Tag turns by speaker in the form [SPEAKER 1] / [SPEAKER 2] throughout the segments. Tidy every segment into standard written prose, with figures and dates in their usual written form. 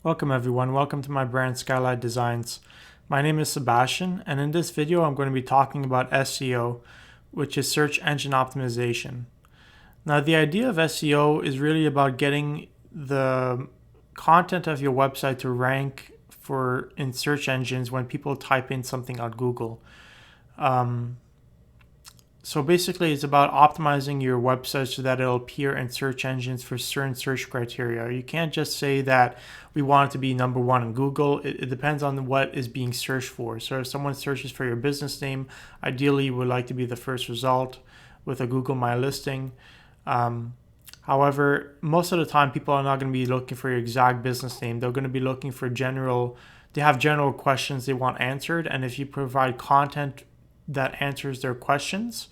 [SPEAKER 1] Welcome everyone, welcome to my brand Skylight Designs. My name is Sebastian, and in this video I'm going to be talking about SEO, which is search engine optimization. Now the idea of SEO is really about getting the content of your website to rank in search engines when people type in something on Google. So basically it's about optimizing your website so that it'll appear in search engines for certain search criteria. You can't just say that we want it to be number one in Google. It depends on what is being searched for. So if someone searches for your business name, ideally you would like to be the first result with a Google My Listing. However, most of the time people are not going to be looking for your exact business name. They're going to be looking for they have general questions they want answered, and if you provide content that answers their questions,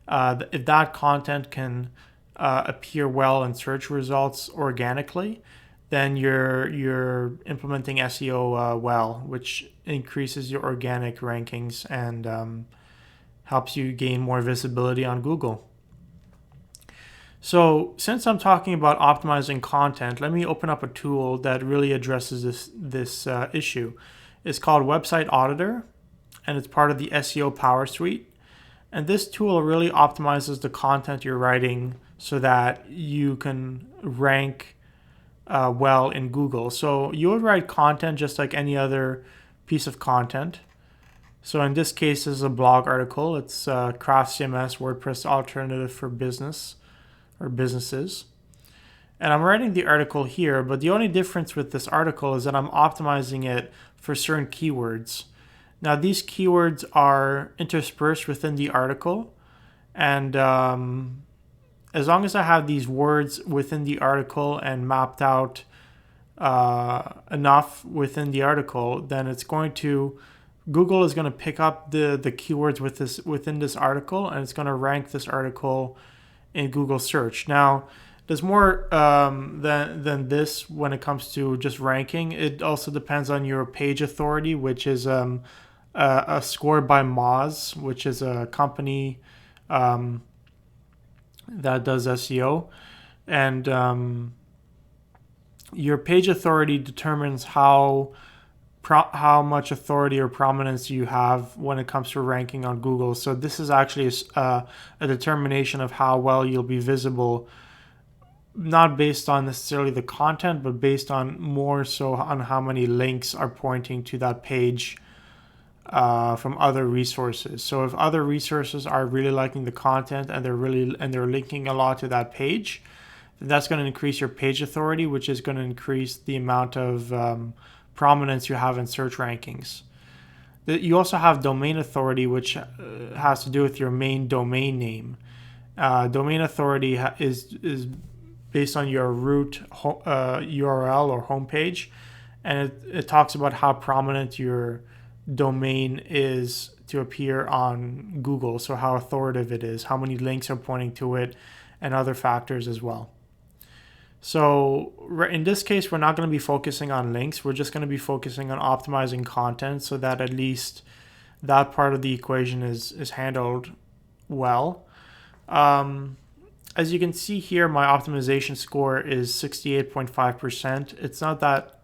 [SPEAKER 1] if that content can appear well in search results organically, then you're implementing SEO well, which increases your organic rankings and helps you gain more visibility on Google. So since I'm talking about optimizing content, let me open up a tool that really addresses this issue. It's called Website Auditor, and it's part of the SEO Power Suite. And this tool really optimizes the content you're writing so that you can rank well in Google. So you would write content just like any other piece of content. So in this case, this is a blog article. It's Craft CMS WordPress alternative for business or businesses. And I'm writing the article here, but the only difference with this article is that I'm optimizing it for certain keywords. Now these keywords are interspersed within the article, and as long as I have these words within the article and mapped out enough within the article, then Google is going to pick up the keywords within this article, and it's going to rank this article in Google search. Now there's more than this when it comes to just ranking. It also depends on your page authority, which is a score by Moz, which is a company that does SEO. And your page authority determines how much authority or prominence you have when it comes to ranking on Google. So this is actually a determination of how well you'll be visible, not based on necessarily the content, but based on more so on how many links are pointing to that page from other resources. So if other resources are really liking the content and they're linking a lot to that page, then that's going to increase your page authority, which is going to increase the amount of prominence you have in search rankings. You also have domain authority, which has to do with your main domain name. Domain authority is based on your root URL or homepage, and it talks about how prominent your domain is to appear on Google, so how authoritative it is, how many links are pointing to it, and other factors as well. So in this case, we're not going to be focusing on links. We're just going to be focusing on optimizing content so that at least that part of the equation is handled well. As you can see here, my optimization score is 68.5%. It's not that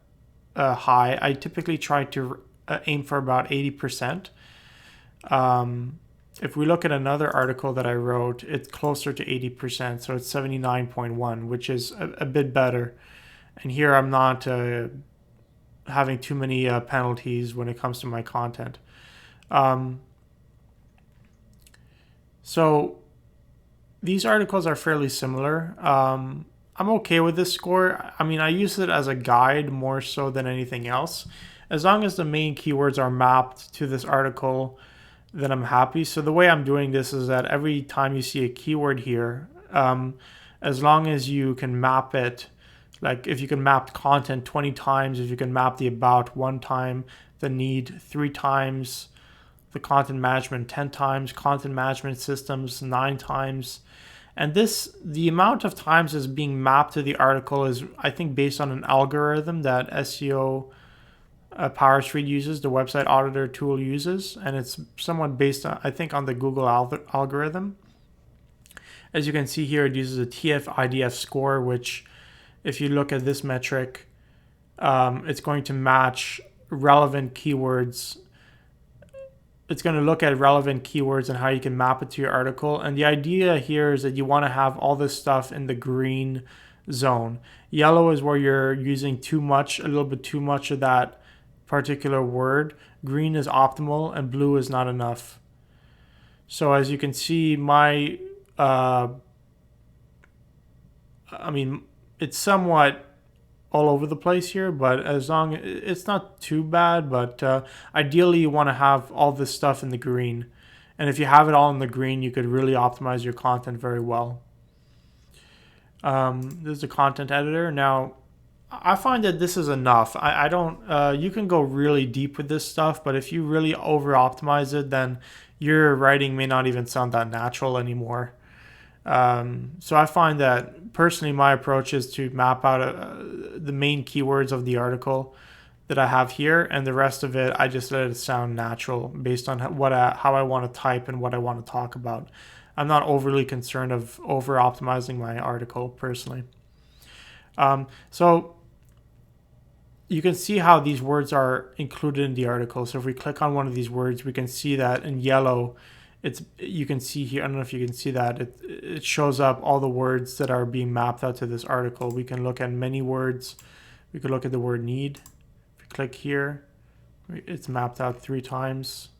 [SPEAKER 1] high. I typically try to aim for about 80%. If we look at another article that I wrote, it's closer to 80%, so it's 79.1, which is a bit better. And here I'm not having too many penalties when it comes to my content. So these articles are fairly similar. I'm okay with this score. I mean, I use it as a guide more so than anything else. As long as the main keywords are mapped to this article, then I'm happy. So the way I'm doing this is that every time you see a keyword here, as long as you can map it, like if you can map content 20 times, if you can map the about 1 time, the need 3 times, the content management 10 times, content management systems 9 times. And the amount of times is being mapped to the article is, I think, based on an algorithm that SEO Power Suite uses, the Website Auditor tool uses, and it's somewhat based on, I think, on the Google algorithm. As you can see here, it uses a TF-IDF score, which if you look at this metric, it's going to match relevant keywords. It's going to look at relevant keywords and how you can map it to your article. And the idea here is that you want to have all this stuff in the green zone. Yellow is where you're using too much, a little bit too much of that particular word. Green is optimal, and blue is not enough. So as you can see, it's somewhat all over the place here, but as long it's not too bad, but ideally you want to have all this stuff in the green. And if you have it all in the green, you could really optimize your content very well. This is the content editor. Now, I find that this is enough. I don't, you can go really deep with this stuff, but if you really over optimize it, then your writing may not even sound that natural anymore. So I find that personally my approach is to map out the main keywords of the article that I have here, and the rest of it I just let it sound natural based on how I want to type and what I want to talk about. I'm not overly concerned of over optimizing my article personally. So you can see how these words are included in the article. So if we click on one of these words, we can see that in yellow, you can see here, I don't know if you can see that, it shows up all the words that are being mapped out to this article. We can look at many words. We could look at the word need. If we click here, it's mapped out 3 times,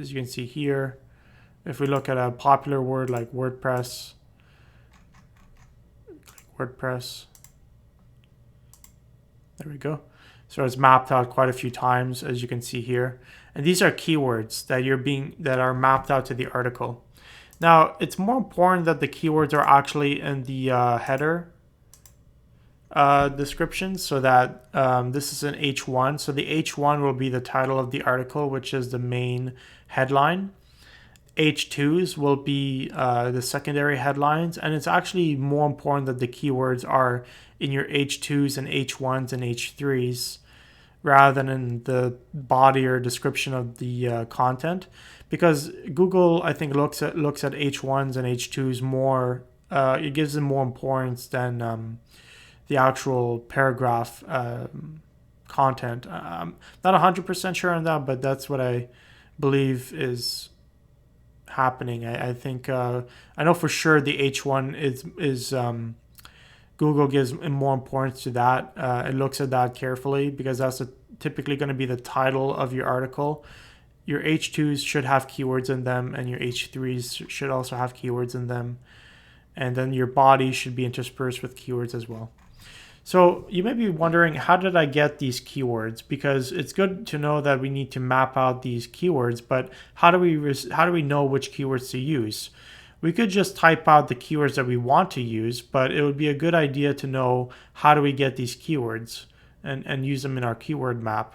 [SPEAKER 1] as you can see here. If we look at a popular word like WordPress, there we go. So it's mapped out quite a few times, as you can see here. And these are keywords that are mapped out to the article. Now, it's more important that the keywords are actually in the header description, so that this is an H1. So the H1 will be the title of the article, which is the main headline. H2s will be the secondary headlines, and it's actually more important that the keywords are in your H2s and H1s and H3s rather than in the body or description of the content, because Google, I think, looks at H1s and H2s more. It gives them more importance than the actual paragraph content. I'm not 100% sure on that, but that's what I believe is happening. I think I know for sure the H1 is Google gives more importance to that. It looks at that carefully because that's typically going to be the title of your article. Your H2s should have keywords in them, and your H3s should also have keywords in them, and then your body should be interspersed with keywords as well. So you may be wondering, how did I get these keywords? Because it's good to know that we need to map out these keywords, but how do we know which keywords to use? We could just type out the keywords that we want to use, but it would be a good idea to know how do we get these keywords and use them in our keyword map.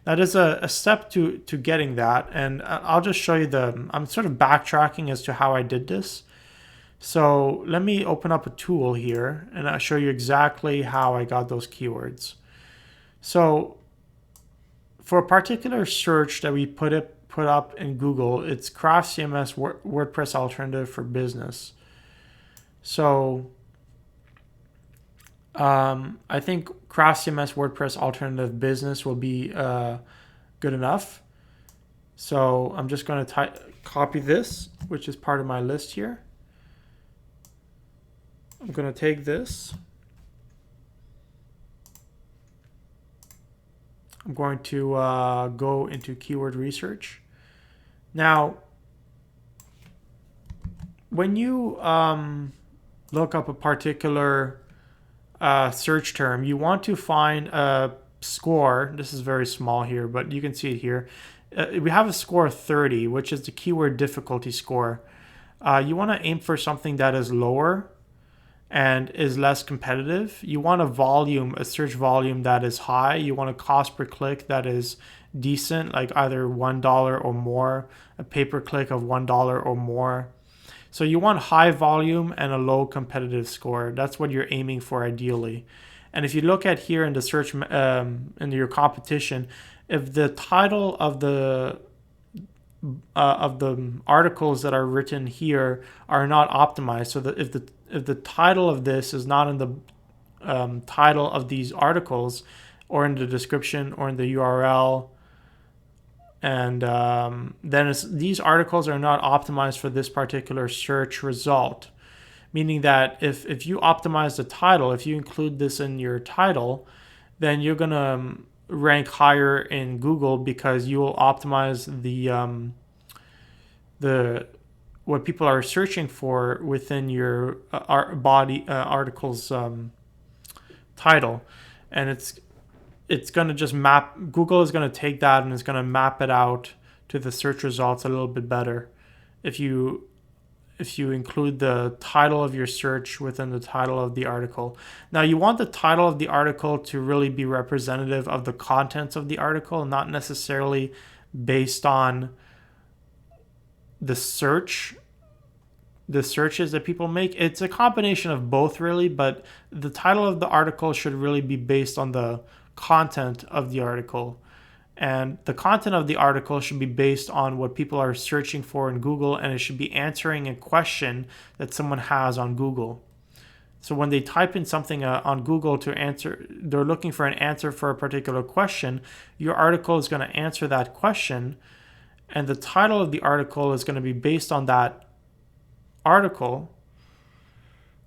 [SPEAKER 1] That is a step to getting that, and I'll just show you I'm sort of backtracking as to how I did this. So let me open up a tool here and I'll show you exactly how I got those keywords. So for a particular search that we put up in Google, it's Craft CMS WordPress alternative for business. So I think Craft CMS WordPress alternative business will be good enough. So I'm just going to copy this, which is part of my list here. I'm going to take this. I'm going to go into keyword research. Now, when you look up a particular search term, you want to find a score. This is very small here, but you can see it here. We have a score of 30, which is the keyword difficulty score. You want to aim for something that is lower and is less competitive. You want a search volume that is high. You want a cost per click that is decent, like either $1 or more, a pay-per-click of $1 or more. So you want high volume and a low competitive score. That's what you're aiming for ideally. And if you look at here in the search, in your competition, if the title of the articles that are written here are not optimized, so that if the title of this is not in the title of these articles, or in the description or in the URL. And then these articles are not optimized for this particular search result, meaning that if you optimize the title, if you include this in your title, then you're going to rank higher in Google because you will optimize the what people are searching for within your article's title. And it's going to just map, Google is going to take that and it's going to map it out to the search results a little bit better if you include the title of your search within the title of the article. Now, you want the title of the article to really be representative of the contents of the article, not necessarily based on the searches that people make. It's a combination of both, really, but the title of the article should really be based on the content of the article. And the content of the article should be based on what people are searching for in Google, and it should be answering a question that someone has on Google. So when they type in something on Google to answer, they're looking for an answer for a particular question, your article is going to answer that question, and the title of the article is going to be based on that article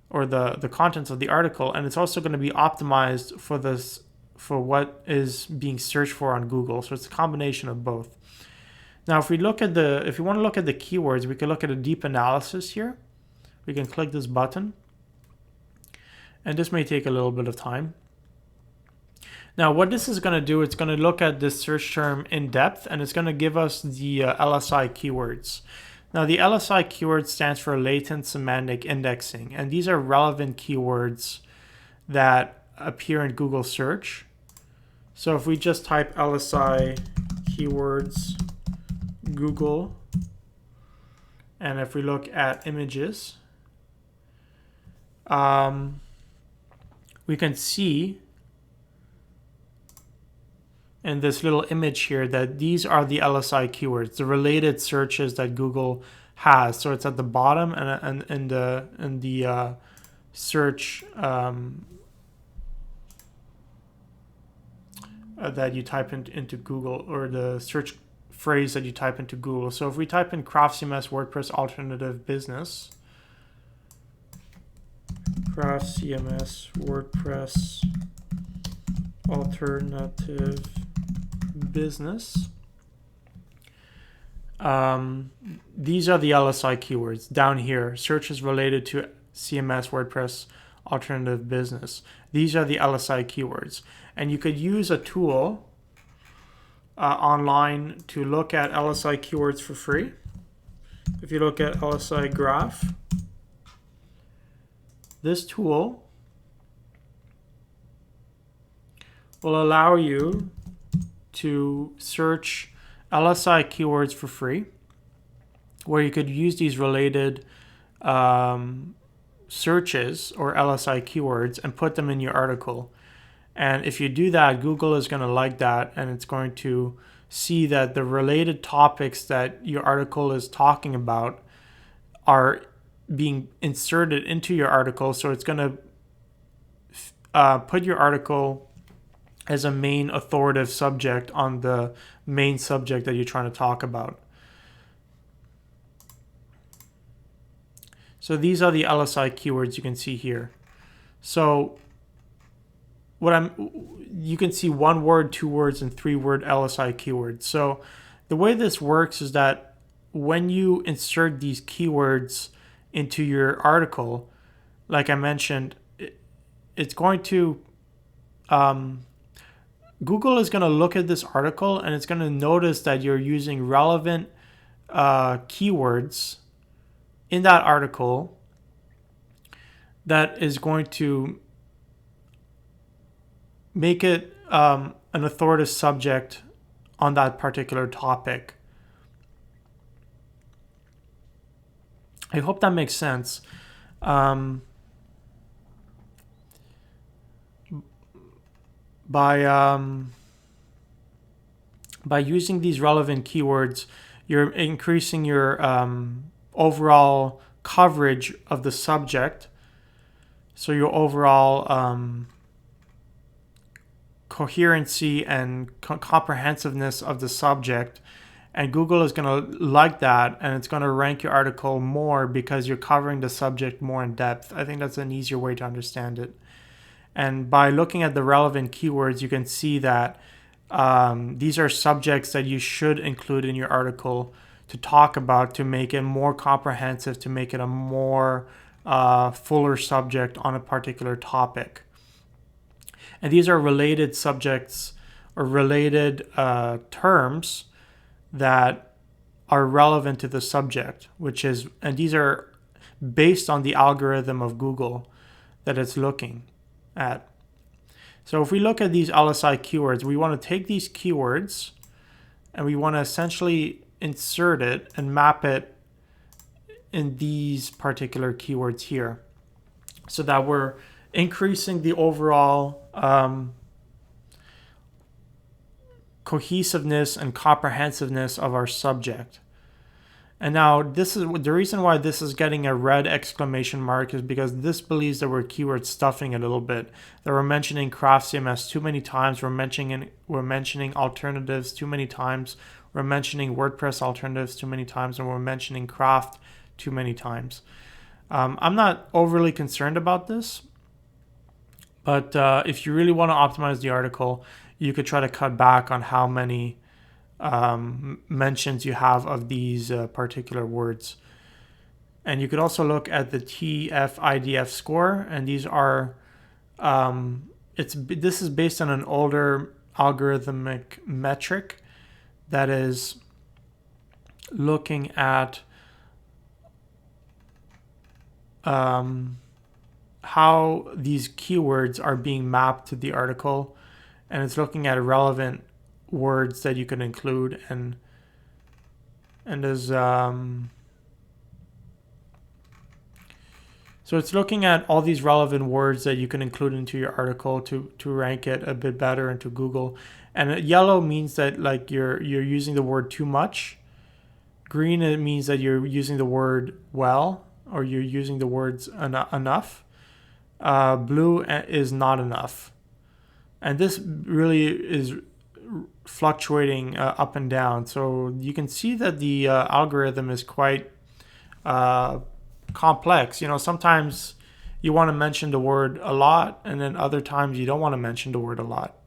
[SPEAKER 1] or the contents of the article, and it's also going to be optimized for what is being searched for on Google. So it's a combination of both. Now, if you want to look at the keywords, we can look at a deep analysis here. We can click this button, and this may take a little bit of time. Now, what this is going to do, it's going to look at this search term in depth, and it's going to give us the LSI keywords. Now, the LSI keyword stands for latent semantic indexing, and these are relevant keywords that appear in Google search. So if we just type LSI keywords Google, and if we look at images, we can see in this little image here that these are the LSI keywords, the related searches that Google has. So it's at the bottom and in the search that you type into Google, or the search phrase that you type into Google. So if we type in Craft CMS WordPress Alternative Business, Craft CMS WordPress Alternative Business, these are the LSI keywords down here. Searches related to CMS WordPress Alternative Business. These are the LSI keywords. And you could use a tool online to look at LSI keywords for free. If you look at LSI Graph, this tool will allow you to search LSI keywords for free, where you could use these related searches or LSI keywords and put them in your article. And if you do that, Google is going to like that, and it's going to see that the related topics that your article is talking about are being inserted into your article. So it's going to put your article as a main authoritative subject on the main subject that you're trying to talk about. So these are the LSI keywords you can see here. So you can see 1 word, 2 words, and 3 word LSI keywords. So the way this works is that when you insert these keywords into your article, like I mentioned, it's going to Google is going to look at this article, and it's going to notice that you're using relevant keywords in that article that is going to make it an authoritative subject on that particular topic. I hope that makes sense. By using these relevant keywords, you're increasing your overall coverage of the subject. So your overall coherency and comprehensiveness of the subject. And Google is going to like that, and it's going to rank your article more because you're covering the subject more in depth. I think that's an easier way to understand it. And by looking at the relevant keywords, you can see that these are subjects that you should include in your article to talk about, to make it more comprehensive, to make it a more fuller subject on a particular topic. And these are related subjects or related terms that are relevant to the subject, and these are based on the algorithm of Google that it's looking at. So if we look at these LSI keywords, we want to take these keywords and we want to essentially insert it and map it in these particular keywords here, so that we're increasing the overall cohesiveness and comprehensiveness of our subject. And now this is the reason why this is getting a red exclamation mark, is because this believes that we're keyword stuffing a little bit. That we're mentioning craft CMS too many times, we're mentioning alternatives too many times, we're mentioning WordPress alternatives too many times, and we're mentioning craft too many times. I'm not overly concerned about this, but if you really want to optimize the article, you could try to cut back on how many mentions you have of these particular words. And you could also look at the TF-IDF score, and these are this is based on an older algorithmic metric that is looking at how these keywords are being mapped to the article, and it's looking at relevant words that you can include, and there's so it's looking at all these relevant words that you can include into your article to rank it a bit better into Google. And yellow means that like you're using the word too much. Green, it means that you're using the word well, or you're using the words enough. Blue is not enough. And this really is fluctuating up and down. So you can see that the algorithm is quite complex. You know, sometimes you want to mention the word a lot, and then other times you don't want to mention the word a lot.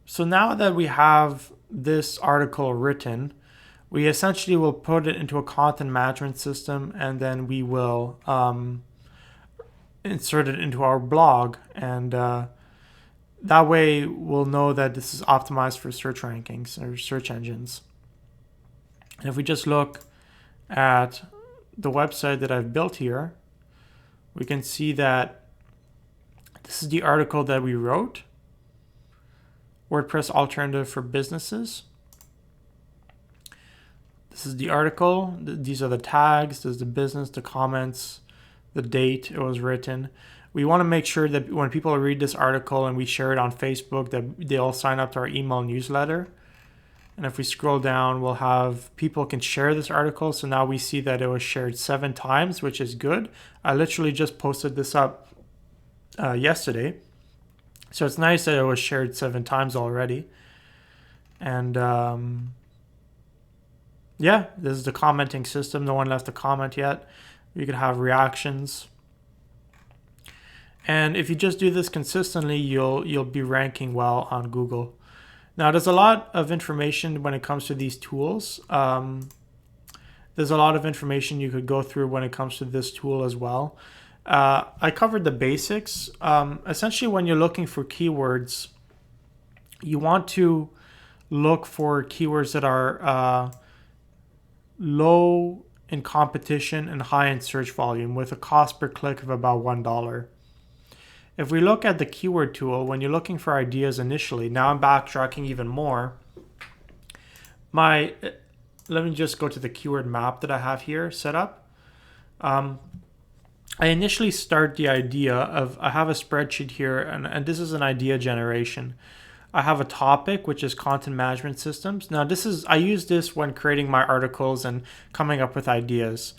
[SPEAKER 1] So now that we have this article written, we essentially will put it into a content management system, and then we will insert it into our blog, and that way we'll know that this is optimized for search rankings or search engines. And if we just look at the website that I've built here, we can see that this is the article that we wrote, WordPress alternative for businesses. This is the article. These are the tags. There's the business, the comments, the date it was written. We want to make sure that when people read this article and we share it on Facebook, that they all sign up to our email newsletter. And if we scroll down, we'll have people can share this article. So now we see that it was shared 7 times, which is good. I literally just posted this up yesterday. So it's nice that it was shared 7 times already. And yeah, this is the commenting system. No one left a comment yet. You can have reactions. And if you just do this consistently, you'll be ranking well on Google. Now, there's a lot of information when it comes to these tools. There's a lot of information you could go through when it comes to this tool as well. I covered the basics. Essentially, when you're looking for keywords, you want to look for keywords that are low in competition and high in search volume with a cost per click of about $1. If we look at the keyword tool, when you're looking for ideas initially, now I'm backtracking even more. Let me just go to the keyword map that I have here set up. I initially start the idea of, I have a spreadsheet here, and this is an idea generation. I have a topic, which is content management systems. Now I use this when creating my articles and coming up with ideas.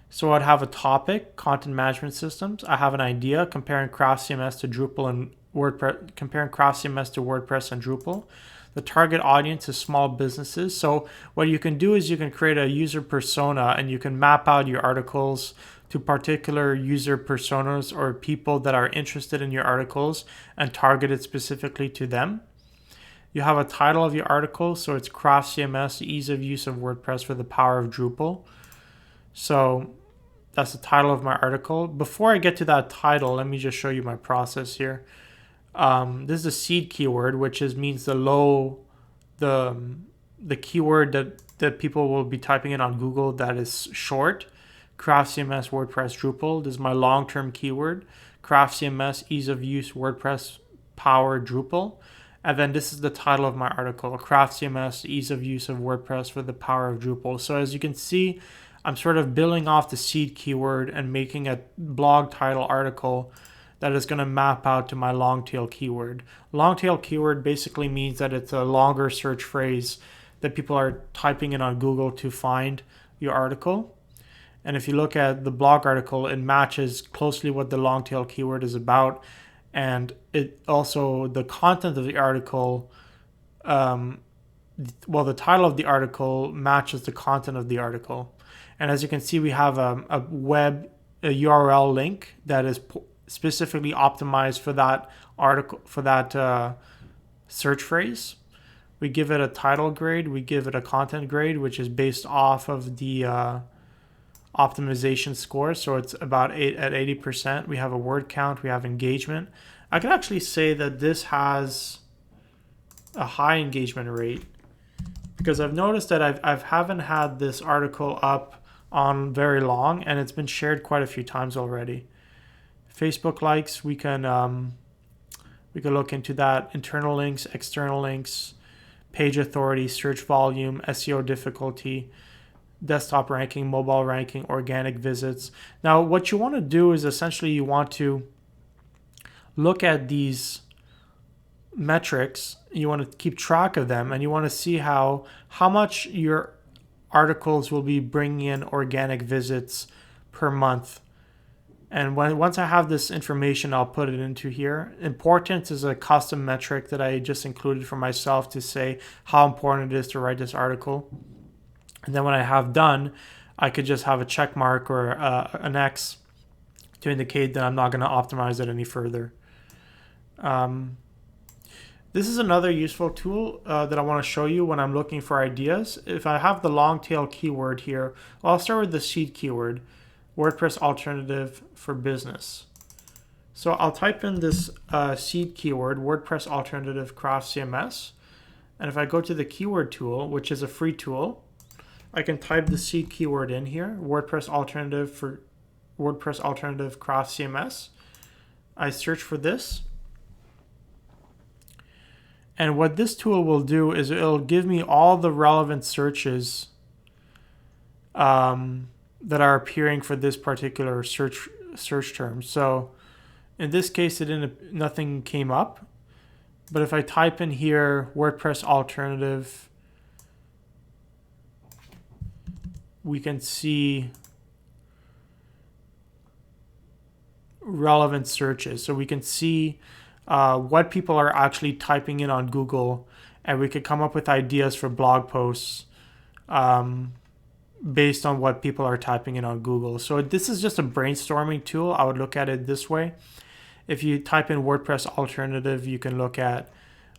[SPEAKER 1] So I'd have a topic, content management systems. I have an idea, comparing Craft CMS to Drupal and WordPress, comparing Craft CMS to WordPress and Drupal. The target audience is small businesses. So what you can do is you can create a user persona and you can map out your articles to particular user personas or people that are interested in your articles and target it specifically to them. You have a title of your article, so it's Craft CMS, ease of use of WordPress for the power of Drupal. So that's the title of my article. Before I get to that title, let me just show you my process here. This is a seed keyword, which means the keyword that people will be typing in on Google that is short. Craft CMS, WordPress, Drupal. This is my long-term keyword. Craft CMS, ease of use, WordPress, power, Drupal. And then this is the title of my article, Craft CMS, ease of use of WordPress for the power of Drupal. So as you can see, I'm sort of building off the seed keyword and making a blog title article that is going to map out to my long tail keyword. Long tail keyword basically means that it's a longer search phrase that people are typing in on Google to find your article. And if you look at the blog article, it matches closely what the long tail keyword is about. And it also, the content of the article, the title of the article matches the content of the article. And as you can see, we have a URL link that is specifically optimized for that article, for that search phrase. We give it a title grade, we give it a content grade, which is based off of the optimization score. So it's about at 80%. We have a word count, we have engagement. I can actually say that this has a high engagement rate because I've noticed that I haven't had this article up on very long and it's been shared quite a few times already. Facebook likes, we can look into that. Internal links, external links, page authority, search volume, SEO difficulty, desktop ranking, mobile ranking, organic visits. Now, what you want to do is essentially you want to look at these metrics. You want to keep track of them, and you want to see how much your articles will be bringing in organic visits per month. And once I have this information, I'll put it into here. Importance is a custom metric that I just included for myself to say how important it is to write this article. And then when I have done, I could just have a check mark or an X to indicate that I'm not going to optimize it any further. This is another useful tool that I want to show you when I'm looking for ideas. If I have the long tail keyword here, well, I'll start with the seed keyword, WordPress alternative for business. So I'll type in this seed keyword, WordPress alternative Craft CMS. And if I go to the keyword tool, which is a free tool, I can type the seed keyword in here, WordPress alternative Craft CMS. I search for this. And what this tool will do is it'll give me all the relevant searches that are appearing for this particular search term. So in this case, nothing came up. But if I type in here WordPress alternative, we can see relevant searches. So we can see what people are actually typing in on Google, and we could come up with ideas for blog posts based on what people are typing in on Google. So this is just a brainstorming tool. I would look at it this way. If you type in WordPress alternative, you can look at,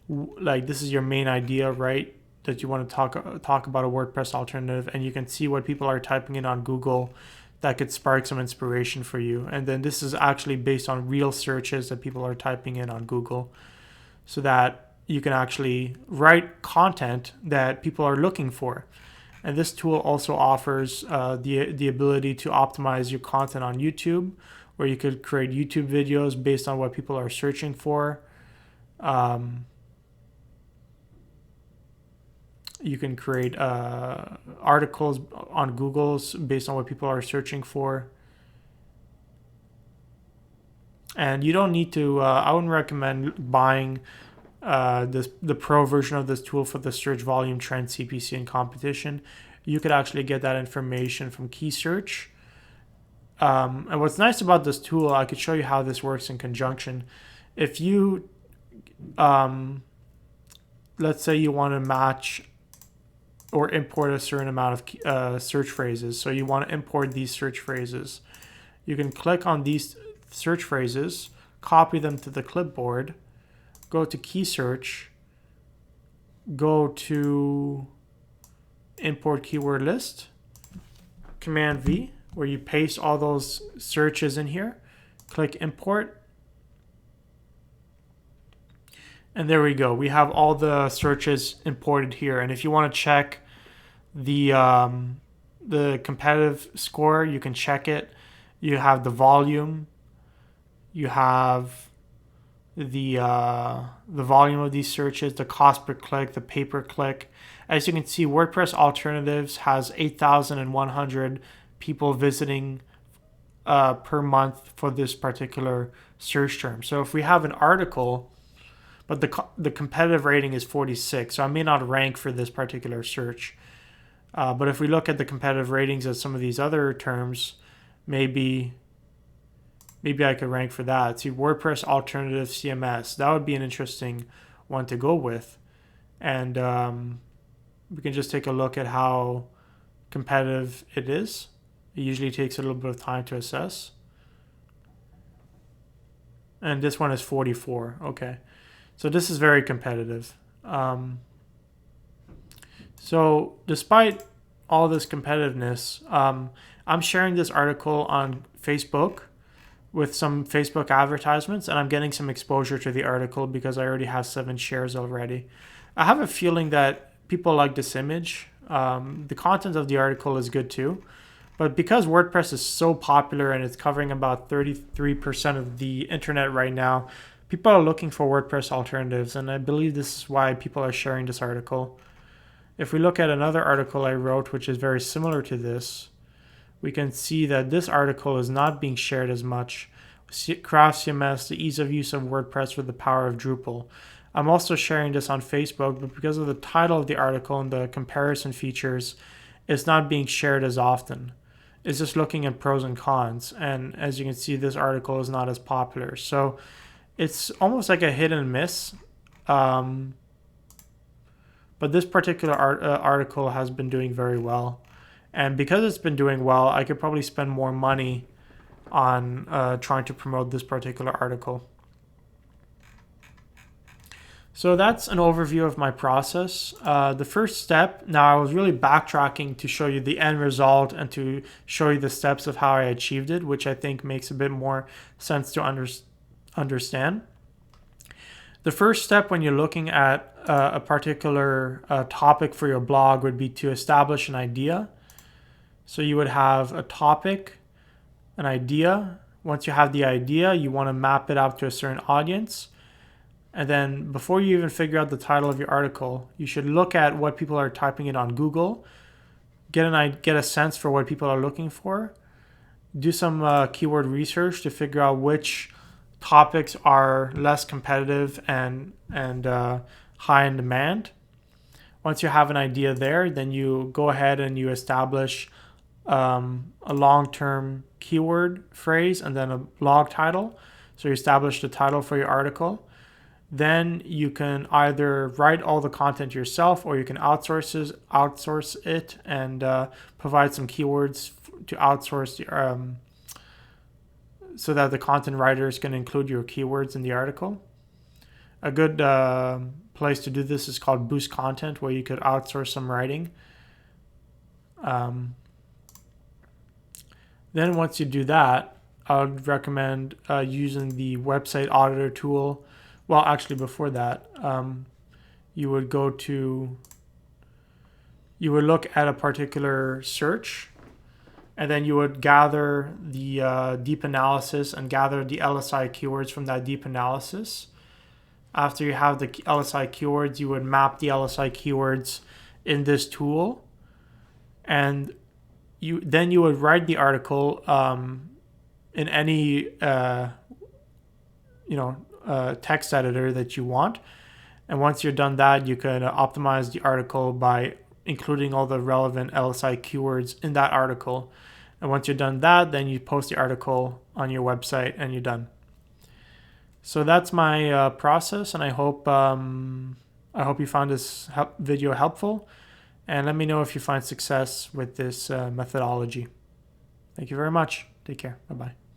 [SPEAKER 1] like, this is your main idea, right? That you want to talk about a WordPress alternative, and you can see what people are typing in on Google that could spark some inspiration for you. And then this is actually based on real searches that people are typing in on Google, so that you can actually write content that people are looking for. And this tool also offers the ability to optimize your content on YouTube, where you could create YouTube videos based on what people are searching for. You can create articles on Google's based on what people are searching for. And you don't need to, I wouldn't recommend buying the pro version of this tool for the search volume, trend, CPC, and competition. You could actually get that information from KeySearch. And what's nice about this tool, I could show you how this works in conjunction. If you, let's say you want to match or import a certain amount of search phrases. So you want to import these search phrases. You can click on these search phrases, copy them to the clipboard, go to KeySearch, go to import keyword list, Command V, where you paste all those searches in here, click import, and there we go. We have all the searches imported here. And if you want to check the competitive score, you can check it. You have the volume, you have the volume of these searches, the cost per click, the pay per click. As you can see, WordPress Alternatives has 8,100 people visiting per month for this particular search term. So if we have an article, but the competitive rating is 46, so I may not rank for this particular search. But if we look at the competitive ratings of some of these other terms, maybe I could rank for that. See, WordPress Alternative CMS, that would be an interesting one to go with. And we can just take a look at how competitive it is. It usually takes a little bit of time to assess. And this one is 44. Okay. So this is very competitive. So despite all this competitiveness, I'm sharing this article on Facebook with some Facebook advertisements, and I'm getting some exposure to the article because I already have 7 shares already. I have a feeling that people like this image. The content of the article is good too, but because WordPress is so popular and it's covering about 33% of the internet right now, people are looking for WordPress alternatives, and I believe this is why people are sharing this article. If we look at another article I wrote, which is very similar to this, we can see that this article is not being shared as much. Craft CMS, the ease of use of WordPress with the power of Drupal. I'm also sharing this on Facebook, but because of the title of the article and the comparison features, it's not being shared as often. It's just looking at pros and cons. And as you can see, this article is not as popular. So it's almost like a hit and miss. But this particular article has been doing very well. And because it's been doing well, I could probably spend more money on trying to promote this particular article. So that's an overview of my process. The first step, now I was really backtracking to show you the end result and to show you the steps of how I achieved it, which I think makes a bit more sense to understand. The first step when you're looking at a particular topic for your blog would be to establish an idea. So you would have a topic, an idea. Once you have the idea, you want to map it out to a certain audience. And then before you even figure out the title of your article, you should look at what people are typing in on Google, get a sense for what people are looking for, do some keyword research to figure out which topics are less competitive and high in demand. Once you have an idea there, then you go ahead and you establish a long-term keyword phrase and then a blog title. So you establish the title for your article. Then you can either write all the content yourself, or you can outsource it and provide some keywords to outsource so that the content writers can include your keywords in the article. A good place to do this is called Boost Content, where you could outsource some writing. Then once you do that, I would recommend using the website auditor tool. Well, actually before that, you would look at a particular search, and then you would gather the deep analysis and gather the LSI keywords from that deep analysis. After you have the LSI keywords, you would map the LSI keywords in this tool, and then you would write the article in any text editor that you want. And once you're done that, you can optimize the article by including all the relevant LSI keywords in that article. And once you're done that, then you post the article on your website and you're done. So that's my process, and I hope you found this video helpful, and let me know if you find success with this methodology. Thank you very much. Take care. Bye-bye.